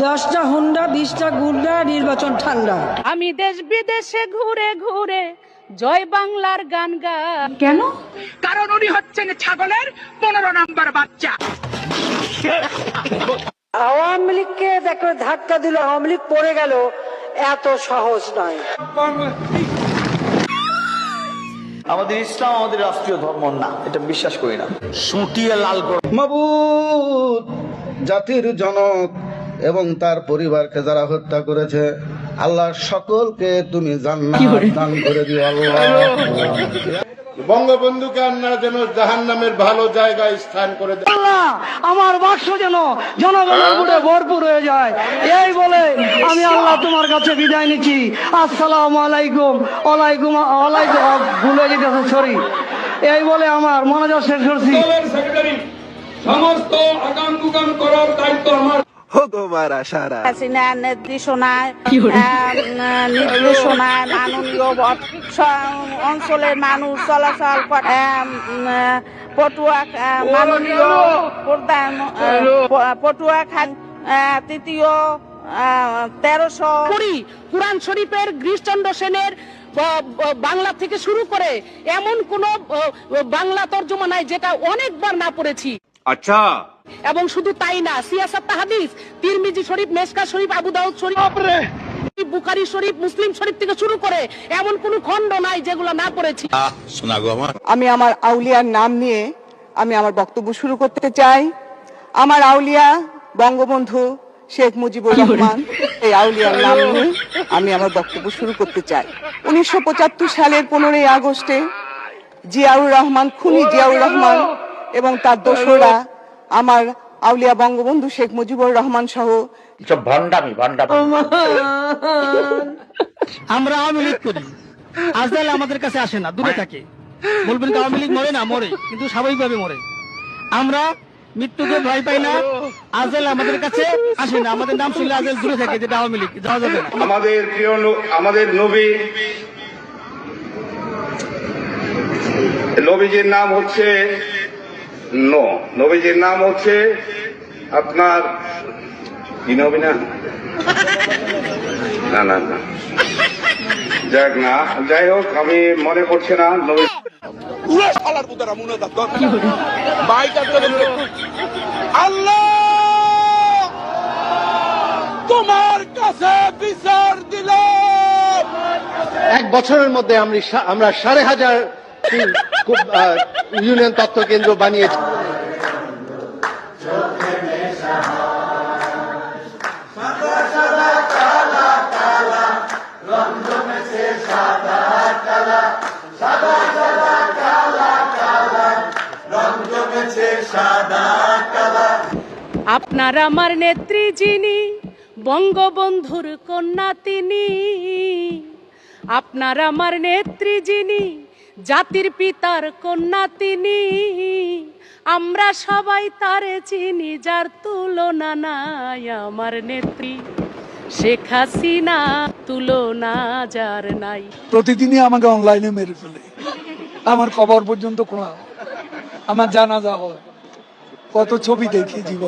10টা হুন্ডা 20টা গুন্ডা, নির্বাচন ঠান্ডা। আমি দেশ বিদেশে ঘুরে ঘুরে জয় বাংলার গান গাই। কেন? কারণ উনি হচ্ছেন ছাগলের 15 নম্বর বাচ্চা। আওয়ামী লীগকে দেখো ধাক্কা দিল, আওয়ামী লীগ পড়ে গেল, এত সহজ নয়। আমাদের ইসলাম আমাদের রাষ্ট্রীয় ধর্ম না, এটা বিশ্বাস করি না। সুটিয়ে লাল করে মাবুদ, জাতির জনক এবং তার পরিবারকে যারা হত্যা করেছে, আল্লাহ সকলকে তুমি জান্নাত দান করে দিও আল্লাহ। বঙ্গবন্ধুকে আল্লাহ যেন জাহান্নামের ভালো জায়গায় স্থান করে দেয়। আল্লাহ, আমার বাক্স যেন জনগণের ভোটে ভরপুর হয়ে যায়, এই বলে আমি আল্লাহ তোমার কাছে বিদায় নিচ্ছি। আসসালামু আলাইকুম। ওয়ালাইকুম ওয়ালাইকুম, ভুলে যেতেছে, সরি। এই বলে আমার মনোযোগ শেষ করছি। সেক্রেটারি সমস্ত আগাম গুগাম করার দায়িত্ব আমার। হাসিনার নির্দেশনায় মাননীয় অঞ্চলের মানুষ চলাচল করে। পটুয়া মাননীয় প্রধান পটুয়া খান তৃতীয় 1300 কুরআন শরীফের গিরিশচন্দ্র সেনের বাংলা থেকে শুরু করে এমন কোন বাংলা তর্জমা নাই যেটা অনেকবার না পড়েছি। আচ্ছা, এবং শুধু তাই না, সিয়াসাত হাদিস, তিরমিজি শরীফ, মেশকা শরীফ, আবু দাউদ শরীফ, বুখারী শরীফ, মুসলিম শরীফ থেকে শুরু করে এমন কোন খণ্ড নাই যেগুলো না পড়েছি। আমি আমার আউলিয়ার নাম নিয়ে আমি আমার বক্তব্য শুরু করতে চাই। আমার আউলিয়া বঙ্গবন্ধু শেখ মুজিবুর রহমান, এই আউলিয়ার নাম নিয়ে আমি আমার বক্তব্য শুরু করতে চাই। 1975 সালের 15ই আগস্টে জিয়াউর রহমান, খুনি জিয়াউর রহমান এবং তার দোসররা আমার আউলিয়া বঙ্গবন্ধু শেখ মুজিবুর রহমান সহ ভণ্ডামি। আমরা আওয়ামী লীগ করি, আজরাইল আমাদের কাছে আসে না, দূরে থাকে। বলবেন আওয়ামী লীগ মরে না, মরে, কিন্তু স্বাভাবিকভাবে মরে। আমরা মৃত্যুকে ভয় পাই না, আজরাইল আমাদের কাছে আসে না। আমাদের নাম শুনলে আজরাইল দূরে থাকে, যেটা আওয়ামী লীগ, যাওয়া যাবে না। আমাদের প্রিয় আমাদের নবীজির নাম হচ্ছে নবীজির নাম হচ্ছে আপনার কি নবী না না না না যাক না, যাই হোক, আমি মনে করছি না নবী। আল্লাহ তোমার কাছে বিচার দিলাম। 1 বছরের মধ্যে আমরা 5,500 ইউনিয়ন তথ্য কেন্দ্র বানিয়েছি। আপনার আমার নেত্রী যিনি, বঙ্গবন্ধুর কন্যা তিনি। আপনার আমার নেত্রী যিনি, জাতির পিতার কন্যা তিনি। আমরা সবাই তারে চিনি, যার তুলনা নাই। আমার নেত্রী শেখ হাসিনা, তুলনা যার নাই। প্রতিদিনই আমাকে অনলাইনে মেরে ফেলে, আমার কবর পর্যন্ত খোঁড়া, আমার জানাজা হয়, কত ছবি দেখি জীবন।